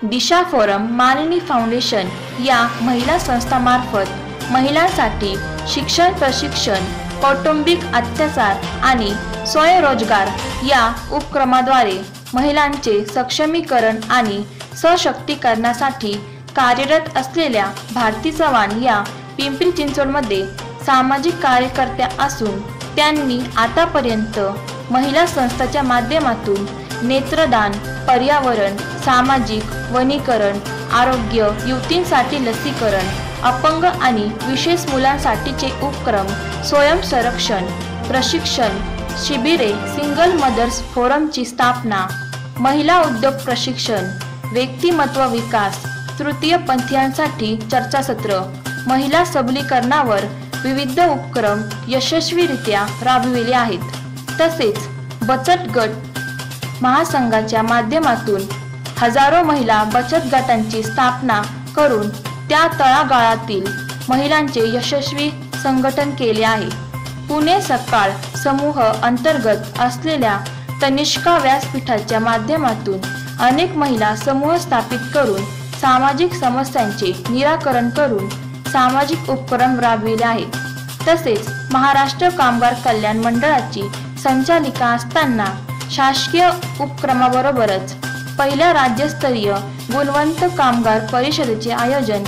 दिशा forum Malini foundation या महिला संस्थामार्फत महिलांसाठी शिक्षण प्रशिक्षण, कौटुंबिक अत्याचार आणि स्वयंरोजगार या उपक्रमाद्वारे महिलांचे सक्षमीकरण आणि सशक्तीकरणासाठी कार्यरत असलेल्या भारती चव्हाण या पिंपरी चिंचवडमध्ये सामाजिक कार्यकर्त्या असून त्यांनी आतापर्यंत महिला संस्थांच्या माध्यमातून नेत्रदान, पर्यावरण, सामाजिक वनीकरण, आरोग्य, युवतींसाठी लसीकरण, अपंग आणि विशेष मुलांसाठीचे उपक्रम, स्वयंसंरक्षण, प्रशिक्षण शिबिरे, सिंगल मदर्स फोरमची स्थापना, महिला उद्योग प्रशिक्षण, व्यक्तिमत्व विकास, तृतीयपंथीयांसाठी चर्चासत्र, महिला सबलीकरणावर विविध उपक्रम यशस्वीरित्या राबविले आहेत। तसेच बचत गट महासंघाच्या माध्यमातून हजारो महिला बचत गटांची स्थापना करून त्या तळागाळातील महिलांचे यशस्वी संघटन केले आहे। पुणे सकाळ समूह अंतर्गत असलेल्या तनिष्का व्यासपीठाच्या माध्यमातून अनेक महिला समूह स्थापित करून सामाजिक समस्यांचे निराकरण करून सामाजिक उपक्रम राबविले आहेत। तसेच महाराष्ट्र कामगार कल्याण मंडळाची संचालिका असताना शासकीय उपक्रमाबरोबरच पहिल्या राज्यस्तरीय गुणवंत कामगार परिषदेचे आयोजन,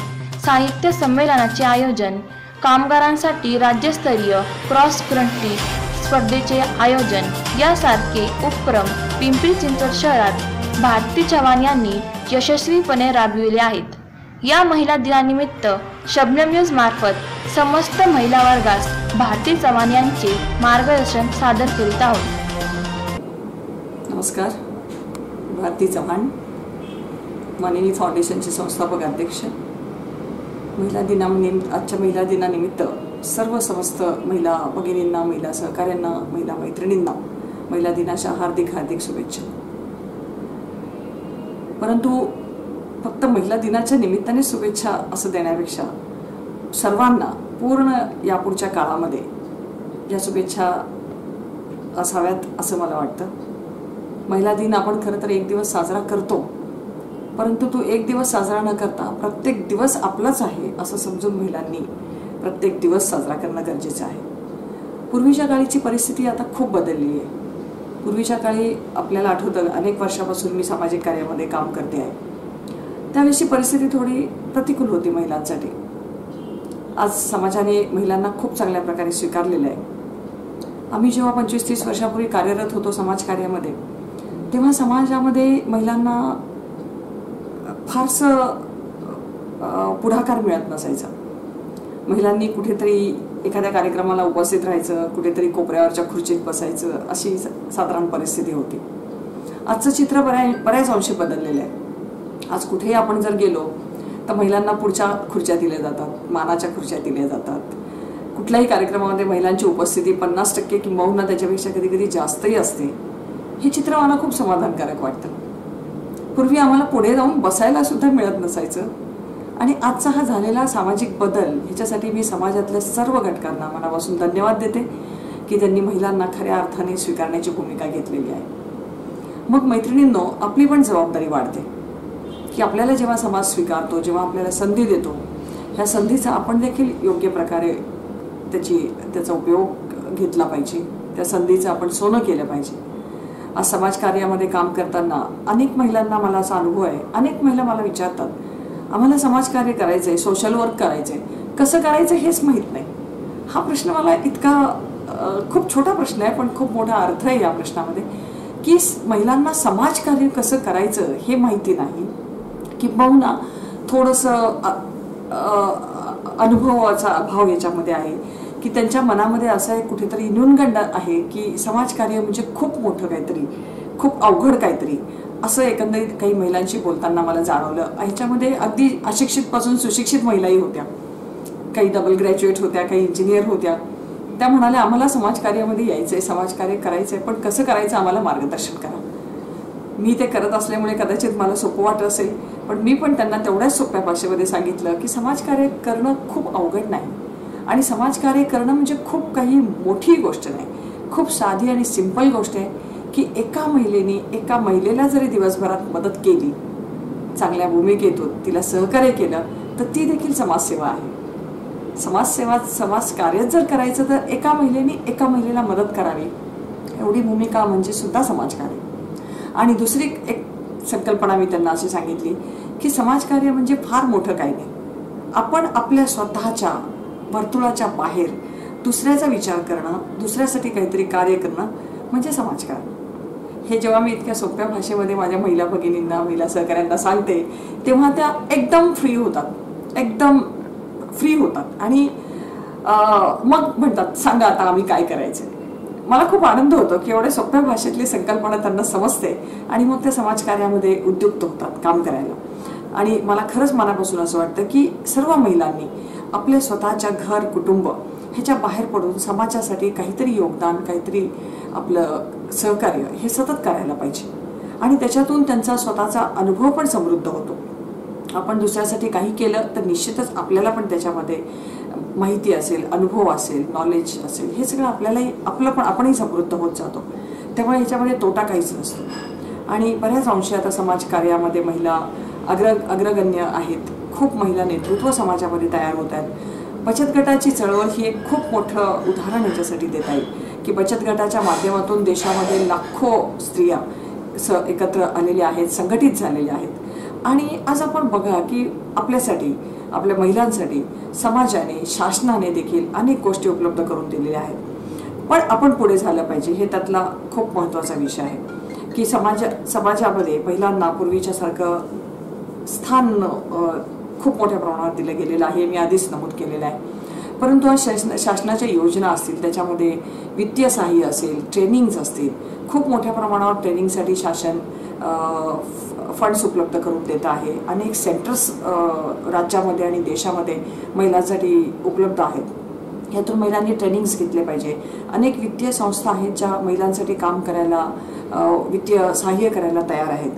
साहित्य संमेलनाचे आयोजन, कामगारांसाठी राज्यस्तरीय क्रॉस कंट्री स्पर्धेचे आयोजन यासारखे उपक्रम पिंपरी चिंचवड शहरात भारती चव्हाण यांनी यशस्वीपणे राबविले आहेत। या महिला दिनानिमित्त शबनम न्यूज मार्फत समस्त महिला वर्गास भारती चव्हाण यांचे मार्गदर्शन सादर करीत आहोत। नमस्कार, भारती चव्हाण, मानिनी फाउंडेशनचे संस्थापक अध्यक्ष। आजच्या महिला दिनानिमित्त सर्व समस्त महिला भगिनींना, महिला सहकाऱ्यांना, महिला मैत्रिणींना महिला दिनाच्या हार्दिक हार्दिक शुभेच्छा। परंतु फक्त महिला दिनाच्या निमित्ताने शुभेच्छा असं देण्यापेक्षा सर्वांना पूर्ण यापुढच्या काळामध्ये या शुभेच्छा असाव्यात असं मला वाटतं। महिला दिन आपण खरं तर एक दिवस साजरा करतो, परंतु तो एक दिवस साजरा न करता प्रत्येक दिवस आपलाच आहे असं समजून महिलांनी प्रत्येक दिवस साजरा करणं गरजेचं आहे। पूर्वीच्या काळीची परिस्थिती आता खूप बदलली आहे। पूर्वीच्या काळी आपल्याला आठवतं, अनेक वर्षापासून मी सामाजिक कार्यामध्ये काम करते आहे, त्यावेळेची परिस्थिती थोडी प्रतिकूल होती महिलांसाठी। आज समाजाने महिलांना खूप चांगल्या प्रकारे स्वीकारलेलं आहे। आम्ही जेव्हा 25-30 वर्षापूर्वी कार्यरत होतो समाजकार्यामध्ये, तेव्हा समाजामध्ये महिलांना फारसं पुढाकार मिळत नसायचा। महिलांनी कुठेतरी एखाद्या कार्यक्रमाला उपस्थित राहायचं, कुठेतरी कोपऱ्यावरच्या खुर्चीत बसायचं, अशी साधारण परिस्थिती होती। आजचं चित्र बऱ्याच अंशी बदललेलं आहे। आज कुठेही आपण जर गेलो तर महिलांना पुढच्या खुर्च्या दिल्या जातात, मानाच्या खुर्च्या दिल्या जातात। कुठल्याही कार्यक्रमामध्ये महिलांची उपस्थिती 50% किंबहुना त्याच्यापेक्षा कधी कधी जास्तही असते। हे चित्र मला खूप समाधानकारक वाटतं। पूर्वी आम्हाला पुढे जाऊन बसायला सुद्धा मिळत नसायचं आणि आजचा हा झालेला सामाजिक बदल, ह्याच्यासाठी मी समाजातल्या सर्व घटकांना मनापासून धन्यवाद देते की त्यांनी महिलांना खऱ्या अर्थाने स्वीकारण्याची भूमिका घेतलेली आहे। मग मैत्रिणींनो, आपली पण जबाबदारी वाढते की आपल्याला जेव्हा समाज स्वीकारतो, जेव्हा आपल्याला संधी देतो, ह्या संधीचा आपण देखील योग्य प्रकारे त्याचा उपयोग घेतला पाहिजे। त्या संधीचं आपण सोनं केलं पाहिजे। आज समाजकार्यामध्ये काम करताना अनेक महिलांना मला असा अनुभव आहे, अनेक महिला मला विचारतात, आम्हाला समाजकार्य करायचं आहे, सोशल वर्क करायचं आहे, कसं करायचं हेच माहीत नाही। हा प्रश्न मला इतका खूप छोटा प्रश्न आहे, पण खूप मोठा अर्थ आहे या प्रश्नामध्ये की महिलांना समाजकार्य कसं करायचं हे माहिती नाही, किंबहुना थोडंसं अनुभवाचा अभाव याच्यामध्ये आहे की त्यांच्या मनामध्ये असं कुठेतरी न्यूनगंड आहे की समाजकार्य म्हणजे खूप मोठं काहीतरी, खूप अवघड काहीतरी, असं एकंदरीत काही महिलांशी बोलताना मला जाणवलं। ह्याच्यामध्ये अगदी अशिक्षित पासून सुशिक्षित महिलाही होत्या, काही डबल ग्रॅज्युएट होत्या, काही इंजिनियर होत्या। त्या म्हणाल्या, आम्हाला समाजकार्यामध्ये यायचंय, समाजकार्य करायचंय, पण कसं करायचं आम्हाला मार्गदर्शन करा। मी ते करत असल्यामुळे कदाचित मला सोपं वाटत असेल, पण मी पण त्यांना तेवढ्याच सोप्या भाषेमध्ये सांगितलं की समाजकार्य करणं खूप अवघड नाही आणि समाजकार्य करणं म्हणजे खूप काही मोठी गोष्ट नाही, खूप साधी आणि सिंपल गोष्ट आहे की एका महिलेला जरी दिवसभरात मदत केली चांगल्या भूमिकेतून तिला सहकार्य केलं तर ती देखील समाजसेवा आहे. समाजकार्य जर करायचं तर एका महिलेला मदत करावी एवढी भूमिका म्हणजे सुद्धा समाजकार्य. आणि दुसरी एक संकल्पना मी त्यांना अशी सांगितली की समाजकार्य म्हणजे फार मोठं काही नाही. आपण आपल्या स्वतःच्या वर्तुळाच्या बाहेर दुसऱ्याचा विचार करणं, दुसऱ्यासाठी काहीतरी कार्य करणं म्हणजे समाजकार्य. हे जेव्हा मी इतक्या सोप्या भाषेमध्ये माझ्या महिला भगिनींना, महिला सहकाऱ्यांना सांगते तेव्हा त्या एकदम फ्री होतात आणि मग म्हणतात सांगा आता आम्ही काय करायचं. मला खूप आनंद होतो की एवढ्या सोप्या भाषेतली संकल्पना त्यांना समजते आणि मग त्या समाजकार्यामध्ये उद्युक्त होतात काम करायला. आणि मला खरंच मनापासून असं वाटतं की सर्व महिलांनी आपल्या स्वतःच्या घर, कुटुंब ह्याच्या बाहेर पडून समाजासाठी काहीतरी योगदान, काहीतरी आपलं सहकार्य हे सतत करायला पाहिजे. आणि त्याच्यातून त्यांचा स्वतःचा अनुभव पण समृद्ध होतो. आपण दुसऱ्यासाठी काही केलं तर निश्चितच आपल्याला पण त्याच्यामध्ये माहिती असेल, अनुभव असेल, नॉलेज असेल, हे सगळं आपणही समृद्ध होत जातो. त्यामुळे ह्याच्यामध्ये तोटा काहीच नसतो. आणि बऱ्याच अंशी आता समाजकार्यामध्ये महिला अग्रगण्य आहेत. खूप महिला नेतृत्व समाजामध्ये तयार होत आहेत. बचत गटाची चळवळ ही एक खूप मोठं उदाहरण याच्यासाठी देता येईल की बचत गटाच्या माध्यमातून देशामध्ये लाखो स्त्रिया एकत्र आलेल्या आहेत, संघटित झालेल्या आहेत. आणि आज आपण बघा की आपल्यासाठी, आपल्या महिलांसाठी समाजाने, शासनाने देखील अनेक गोष्टी उपलब्ध करून दिलेल्या आहेत. पण आपण पुढे झालं पाहिजे, हे त्यातला खूप महत्त्वाचा विषय आहे की समाजामध्ये महिलांना पूर्वीच्यासारखं स्थान खूप मोठ्या प्रमाणात दिलं गेलेलं आहे, मी आधीच नमूद केलेलं आहे. परंतु आज शासनाच्या योजना असतील, त्याच्यामध्ये वित्तीय सहाय्य असेल, ट्रेनिंग्स असतील, खूप मोठ्या प्रमाणावर ट्रेनिंगसाठी शासन फंड्स उपलब्ध करून देत आहे. अनेक सेंटर्स राज्यामध्ये आणि देशामध्ये महिलांसाठी उपलब्ध आहेत. यातून महिलांनी ट्रेनिंग्स घेतले पाहिजे. अनेक वित्तीय संस्था आहेत ज्या महिलांसाठी काम करायला, वित्तीय सहाय्य करायला तयार आहेत.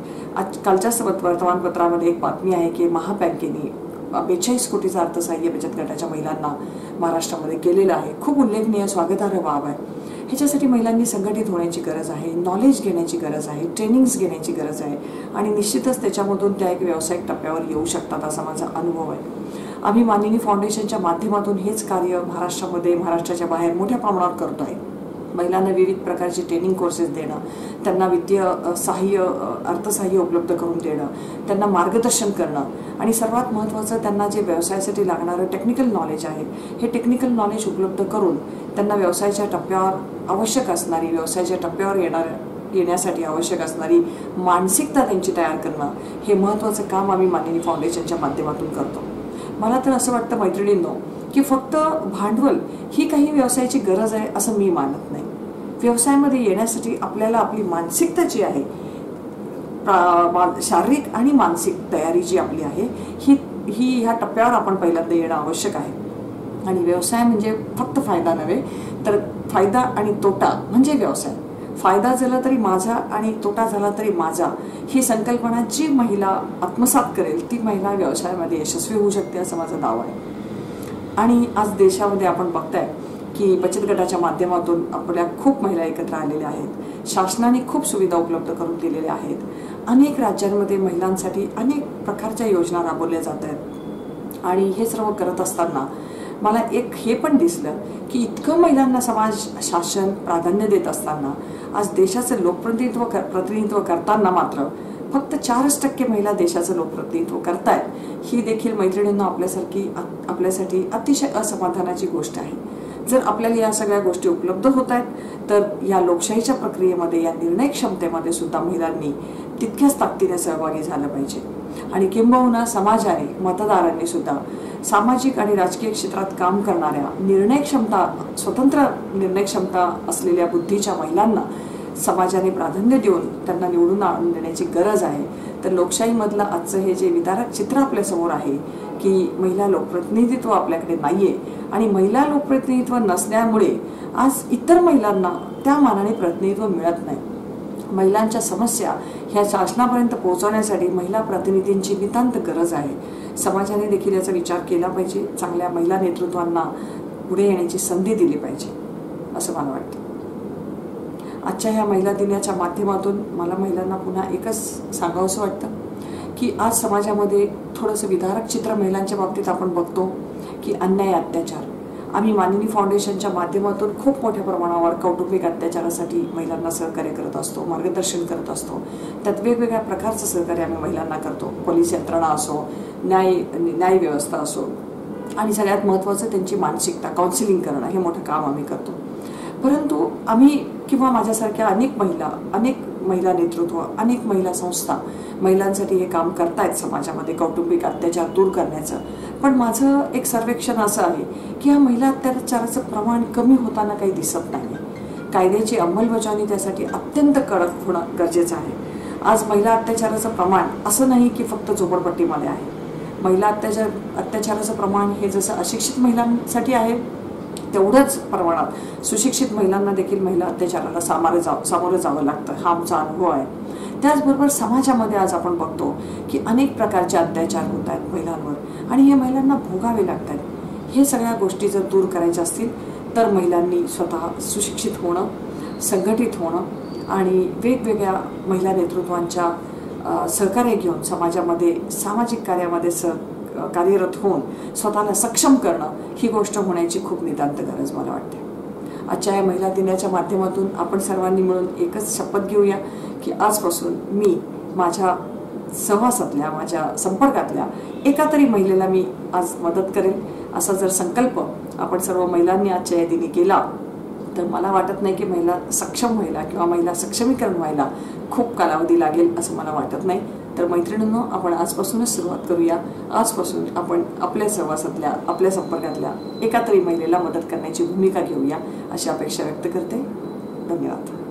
कालच्याच वर्तमानपत्रामध्ये एक बातमी आहे की महाबँकेने 42 कोटीचा अर्थसहाय्य बचत गटाच्या महिलांना महाराष्ट्रामध्ये केलेलं आहे. खूप उल्लेखनीय, स्वागतार्ह बाब आहे. ह्याच्यासाठी महिलांनी संघटित होण्याची गरज आहे, नॉलेज घेण्याची गरज आहे, ट्रेनिंग्स घेण्याची गरज आहे आणि निश्चितच त्याच्यामधून त्या एक व्यावसायिक टप्प्यावर येऊ शकतात असा माझा अनुभव आहे. आम्ही मानिनी फाउंडेशनच्या माध्यमातून हेच कार्य महाराष्ट्रामध्ये, महाराष्ट्राच्या बाहेर मोठ्या प्रमाणावर करतो आहे. महिलांना विविध प्रकारचे ट्रेनिंग कोर्सेस देणं, त्यांना वित्तीय सहाय्य, अर्थसहाय्य उपलब्ध करून देणं, त्यांना मार्गदर्शन करणं आणि सर्वात महत्त्वाचं त्यांना जे व्यवसायासाठी लागणारं टेक्निकल नॉलेज आहे, हे टेक्निकल नॉलेज उपलब्ध करून त्यांना व्यवसायाच्या टप्प्यावर आवश्यक असणारी, व्यवसायाच्या टप्प्यावर येण्यासाठी आवश्यक असणारी मानसिकता त्यांची तयार करणं, हे महत्त्वाचं काम आम्ही मानिनी फाउंडेशनच्या माध्यमातून करतो. मला तर असं वाटतं मैत्रिणींनो की फक्त भांडवल ही काही व्यवसायाची गरज आहे असं मी मानत नाही. व्यवसायामध्ये येण्यासाठी आपल्याला आपली मानसिकता जी आहे, शारीरिक आणि मानसिक तयारी जी आपली आहे, ही ह्या टप्प्यावर आपण पहिल्यांदा येणं आवश्यक आहे. आणि व्यवसाय म्हणजे फक्त फायदा नव्हे, तर फायदा आणि तोटा म्हणजे व्यवसाय. फायदा झाला तरी माझा आणि तोटा झाला तरी माझा, ही संकल्पना जी महिला आत्मसात करेल ती महिला व्यवसायामध्ये यशस्वी होऊ शकते असा माझा दावा आहे. आणि आज देशामध्ये आपण बघताय की बचत गटाच्या माध्यमातून आपल्या खूप महिला एकत्र आलेल्या आहेत. शासनाने खूप सुविधा उपलब्ध करून दिलेल्या आहेत. अनेक राज्यांमध्ये महिलांसाठी अनेक प्रकारच्या योजना राबवल्या जात आहेत. आणि हे सर्व करत असताना मला एक हे पण दिसलं की इतकं महिलांना समाज, शासन प्राधान्य देत असताना आज देशाचं प्रतिनिधित्व करताना मात्र फक्त 4% महिला देशाचं लोकप्रतिनिधित्व करतायत. ही देखील मैत्रिणींना आपल्यासाठी अतिशय असमाधानाची गोष्ट आहे. जर आपल्याला या सगळ्या गोष्टी उपलब्ध होत आहेत तर या लोकशाहीच्या प्रक्रियेमध्ये, या निर्णय क्षमतेमध्ये सुद्धा महिलांनी तितक्याच ताकदीने सहभागी झालं पाहिजे. आणि किंबहुना समाजाने, मतदारांनी सुद्धा सामाजिक आणि राजकीय क्षेत्रात काम करणाऱ्या स्वतंत्र निर्णय क्षमता असलेल्या बुद्धीच्या महिलांना समाजाने प्राधान्य देऊन त्यांना निवडून आणून देण्याची गरज आहे. तर लोकशाहीमधलं आजचं हे जे विदारक चित्र आपल्यासमोर आहे की महिला लोकप्रतिनिधित्व आपल्याकडे नाहीये आणि महिला लोकप्रतिनिधित्व नसल्यामुळे आज इतर महिलांना त्या मानाने प्रतिनिधित्व मिळत नाही. महिलांच्या समस्या ह्या शासनापर्यंत पोहोचवण्यासाठी महिला प्रतिनिधींची नितांत गरज आहे. समाजाने देखील याचा विचार केला पाहिजे. चांगल्या महिला नेतृत्वांना पुढे येण्याची संधी दिली पाहिजे असं मला वाटतं. आजच्या ह्या महिला दिनाच्या माध्यमातून मला महिलांना पुन्हा एकच सांगावंसं वाटतं की आज समाजामध्ये थोडंसं विदारक चित्र महिलांच्या बाबतीत आपण बघतो की अन्याय, अत्याचार. आम्ही मानिनी फाउंडेशनच्या माध्यमातून खूप मोठ्या प्रमाणावर कौटुंबिक अत्याचारासाठी महिलांना सहकार्य करत असतो, मार्गदर्शन करत असतो. त्यात वेगवेगळ्या प्रकारचं सहकार्य आम्ही महिलांना करतो. पोलीस यंत्रणा असो, न्याय व्यवस्था असो, आणि सगळ्यात महत्त्वाचं त्यांची मानसिकता, काउन्सिलिंग करणं, हे मोठं काम आम्ही करतो. परंतु आम्ही किंवा माझ्यासारख्या अनेक महिला नेतृत्व, अनेक महिला संस्था महिलांसाठी हे काम करतायत समाजामध्ये कौटुंबिक अत्याचार दूर करण्याचं. पण माझं एक सर्वेक्षण असं आहे की हा महिला अत्याचाराचं प्रमाण कमी होताना काही दिसत नाही. कायद्याची अंमलबजावणी त्यासाठी अत्यंत कडक होणं गरजेचं आहे. आज महिला अत्याचाराचं प्रमाण असं नाही की फक्त झोपडपट्टीमध्ये आहे. महिला अत्याचाराचं प्रमाण हे जसं अशिक्षित महिलांसाठी आहे तेवढंच प्रमाणात सुशिक्षित महिलांना देखील महिला अत्याचाराला सामोरं जावं लागतं. हा आमचा अनुभव आहे. त्याचबरोबर समाजामध्ये आज आपण बघतो की अनेक प्रकारचे अत्याचार होत आहेत महिलांवर आणि हे महिलांना भोगावे लागत आहेत. हे सगळ्या गोष्टी जर दूर करायच्या असतील तर महिलांनी स्वतः सुशिक्षित होणं, संघटित होणं आणि वेगवेगळ्या महिला नेतृत्वांच्या सहकार्य घेऊन समाजामध्ये सामाजिक कार्यामध्ये कार्यरत होऊन स्वतःला सक्षम करणं, ही गोष्ट होण्याची खूप नितांत गरज मला वाटते. आजच्या या महिला दिनाच्या माध्यमातून आपण सर्वांनी मिळून एकच शपथ घेऊया की आजपासून मी माझ्या सहवासातल्या, माझ्या संपर्कातल्या एका तरी महिलेला मी आज मदत करेल, असा जर संकल्प आपण सर्व महिलांनी आजच्या या दिनी केला तर मला वाटत नाही की महिला सक्षम व्हायला किंवा महिला सक्षमीकरण व्हायला खूप कालावधी लागेल असं मला वाटत नाही. तर मैत्रिणींनो, आपण आजपासूनच सुरुवात करूया. आजपासून आपण आपल्या सहवासातल्या, आपल्या संपर्कातल्या एका तरी महिलेला मदत करण्याची भूमिका घेऊया, अशी अपेक्षा व्यक्त करते. धन्यवाद.